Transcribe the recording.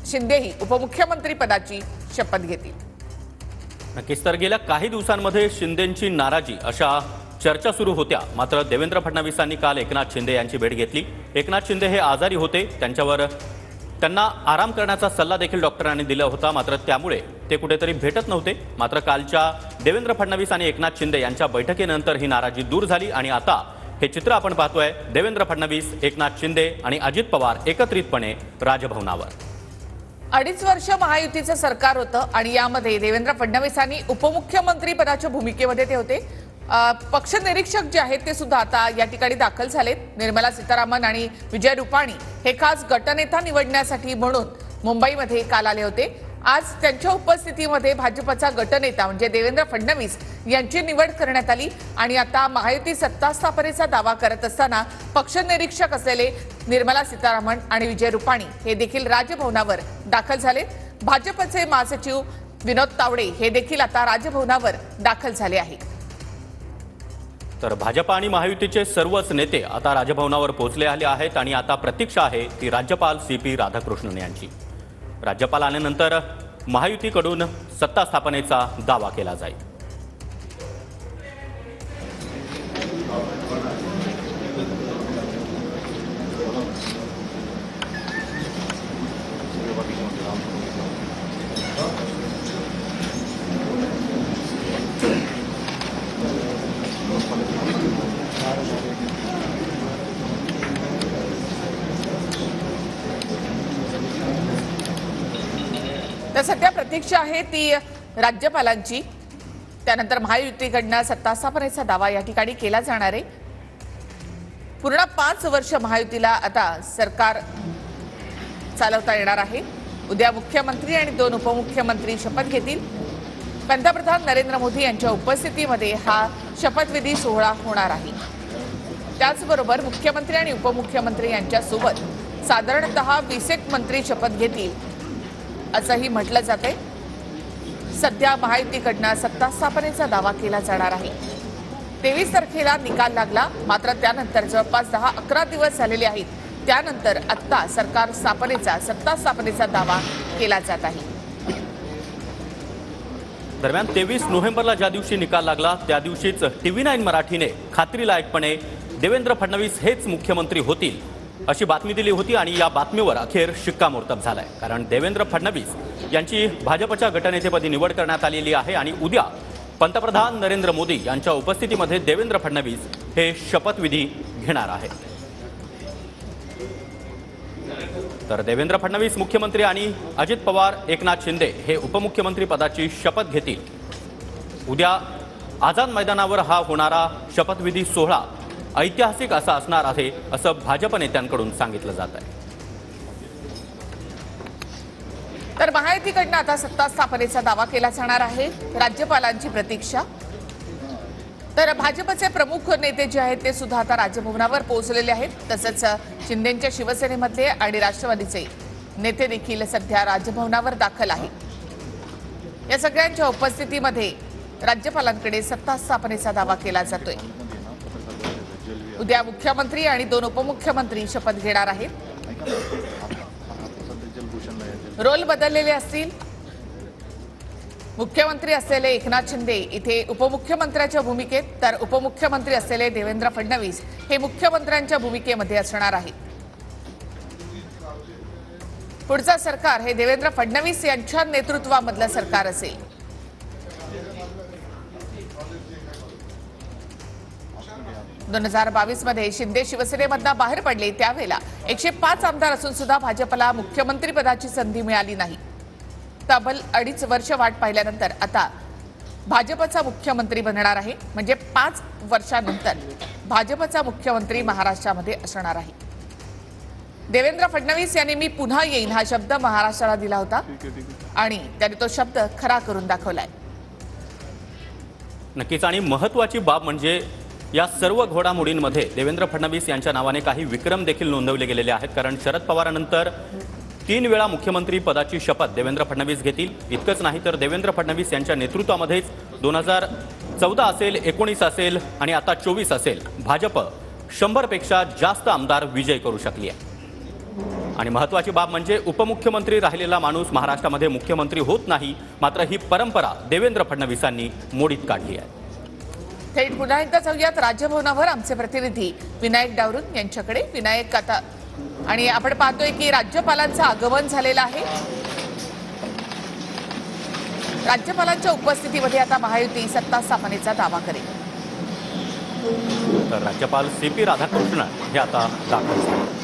शिंदेही उपमुख्यमंत्री पदाची शपथ घेतील। नक्कीच तर गेल्या काही दिवसांमध्ये शिंदेंची नाराजी अशा चर्चा सुरू होत्या। मात्र देवेंद्र फडणवीसांनी काल एकनाथ शिंदे यांची भेट घेतली। एकनाथ शिंदे हे आजारी होते, त्यांना आराम करण्याचा सल्ला देखील डॉक्टरांनी दिला होता। मात्र त्यामुळे ते कुठेतरी भेटत नव्हते। मात्र कालच्या देवेंद्र फडणवीस आणि एकनाथ शिंदे यांच्या बैठकीनंतर ही नाराजी दूर झाली आणि आता हे चित्र आपण पाहतोय। देवेंद्र फडणवीस, एकनाथ शिंदे आणि अजित पवार एकत्रितपणे राजभवनावर। 2.5 वर्ष महायुतीचं सरकार होतं आणि यामध्ये देवेंद्र फडणवीसांनी उपमुख्यमंत्री पदाच्या भूमिकेमध्ये ते होते। पक्ष निरीक्षक जे आहेत ते सुद्धा आता या ठिकाणी दाखल झालेत। निर्मला सीतारामन आणि विजय रुपाणी हे खास गटनेता निवडण्यासाठी म्हणून मुंबईमध्ये काल आले होते। आज त्यांच्या उपस्थितीमध्ये भाजपचा गटनेता म्हणजे देवेंद्र फडणवीस यांची निवड करण्यात आली आणि आता महायुती सत्ता स्थापनेचा दावा करत असताना पक्ष निरीक्षक असलेले निर्मला सीतारामन आणि विजय रुपाणी हे देखील राजभवनावर दाखल झाले। भाजपचे महासचिव विनोद तावडे हे देखील आता राजभवनावर दाखल झाले आहेत। तर भाजप आणि महायुतीचे सर्वच नेते आता राजभवनावर पोहोचले आहेत आणि आता प्रतीक्षा आहे ती राज्यपाल CP राधाकृष्णन यांची। राज्यपाल आल्यानंतर महायुतीकडून सत्ता स्थापनेचा दावा केला जाईल। तर सध्या प्रतीक्षा आहे ती राज्यपालांची। त्यानंतर महायुतीकडून सत्ता स्थापनेचा दावा या ठिकाणी केला जाणार आहे। पूर्ण 5 वर्ष महायुतीला आता सरकार चालवता येणार आहे। उद्या मुख्यमंत्री आणि 2 उपमुख्यमंत्री शपथ घेतील। पंतप्रधान नरेंद्र मोदी यांच्या उपस्थितीमध्ये हा शपथविधी सोहळा होणार आहे। त्याचबरोबर मुख्यमंत्री आणि उपमुख्यमंत्री यांच्यासोबत साधारणतः 20 मंत्री शपथ घेतील असंही म्हटलं जाते। सध्या महायुतीकडून सत्ता स्थापनेचा दावा केला जाणार आहे। 23 तारखेला निकाल लागला, मात्र त्यानंतर जवळपास 10-11 दिवस झालेले आहेत। त्यानंतर आता सत्ता स्थापनेचा दावा केला जात आहे। दरम्यान 23 नोव्हेंबरला ज्या दिवशी निकाल लागला त्या दिवशीच TV9 मराठीने खात्रीलायकपणे देवेंद्र फडणवीस हेच मुख्यमंत्री होतील अशी बातमी दिली होती आणि या बातमीवर अखेर शिक्कामोर्तब झालाय। कारण देवेंद्र फडणवीस यांची भाजपच्या गटनेतेपदी निवड करण्यात आलेली आहे आणि उद्या पंतप्रधान नरेंद्र मोदी यांच्या उपस्थितीमध्ये देवेंद्र फडणवीस हे शपथविधी घेणार आहेत। तर देवेंद्र फडणवीस मुख्यमंत्री आणि अजित पवार, एकनाथ शिंदे हे उपमुख्यमंत्री पदाची शपथ घेतील। उद्या आझाद मैदानावर हा होणारा शपथविधी सोहळा ऐतिहासिक असा असणार आहे असं भाजप नेत्यांकडून सांगितलं जात आहे। तर महायुतीकडून आता सत्ता स्थापनेचा दावा केला जाणार आहे। राज्यपालांची प्रतीक्षा। तर भाजपचे प्रमुख नेते जे आहेत ते सुद्धा आता राजभवनावर पोहोचलेले आहेत। तसंच शिंदेंच्या शिवसेनेमधले आणि राष्ट्रवादीचे नेते देखील सध्या राजभवनावर दाखल आहेत। या सगळ्यांच्या उपस्थितीमध्ये राज्यपालांकडे सत्ता स्थापनेचा दावा केला जातोय। उद्या मुख्यमंत्री आणि 2 उपमुख्यमंत्री शपथ घेणार आहेत। रोल बदललेले असतील। मुख्यमंत्री असलेले एकनाथ शिंदे इथे उपमुख्यमंत्र्याच्या भूमिकेत, तर उपमुख्यमंत्री असलेले देवेंद्र फडणवीस हे मुख्यमंत्र्यांच्या भूमिकेमध्ये असणार आहेत। पुढचं सरकार हे देवेंद्र फडणवीस यांच्या नेतृत्वामधलं सरकार असेल। 2022 मध्ये शिंदे शिवसेनेमधून बाहेर पडले त्यावेळेला 105 आमदार असून सुद्धा भाजपला मुख्यमंत्री पदाची संधी मिळाली नाही। तब्बल 2.5 वर्ष वाट पाहिल्यानंतर आता भाजपचा मुख्यमंत्री बनणार आहे। म्हणजे 5 वर्षांनंतर भाजपचा मुख्यमंत्री महाराष्ट्रामध्ये असणार आहे। देवेंद्र फडणवीस यांनी मी पुन्हा येईन हा शब्द महाराष्ट्राला दिला होता आणि त्यांनी तो शब्द खरा करून दाखवलाय। नक्कीच आणि महत्त्वाची बाब म्हणजे या सर्व घडामोडींमध्ये देवेंद्र फडणवीस यांच्या नावाने काही विक्रम देखील नोंदवले गेलेले आहेत। कारण शरद पवारांनंतर 3 वेळा मुख्यमंत्री पदाची शपथ देवेंद्र फडणवीस घेतील। इतकंच नाही तर देवेंद्र फडणवीस यांच्या नेतृत्वामध्येच 2014 असेल, 19 असेल आणि आता 24 असेल भाजप 100 पेक्षा जास्त आमदार विजय करू शकली आहे। आणि महत्त्वाची बाब म्हणजे उपमुख्यमंत्री राहिलेला माणूस महाराष्ट्रामध्ये मुख्यमंत्री होत नाही, मात्र ही परंपरा देवेंद्र फडणवीसांनी मोडीत काढली आहे. थेट पुन्हा एकदा जाऊयात राजभवनावर आमचे प्रतिनिधी विनायक डावरून यांच्याकडे. विनायक, आता आणि आपण पाहतोय की राज्यपालांचं आगमन झालेलं आहे. राज्यपालांच्या उपस्थितीमध्ये आता महायुती सत्ता स्थापनेचा दावा करेल. तर राज्यपाल CP राधाकृष्णन हे आता दाखल झाले.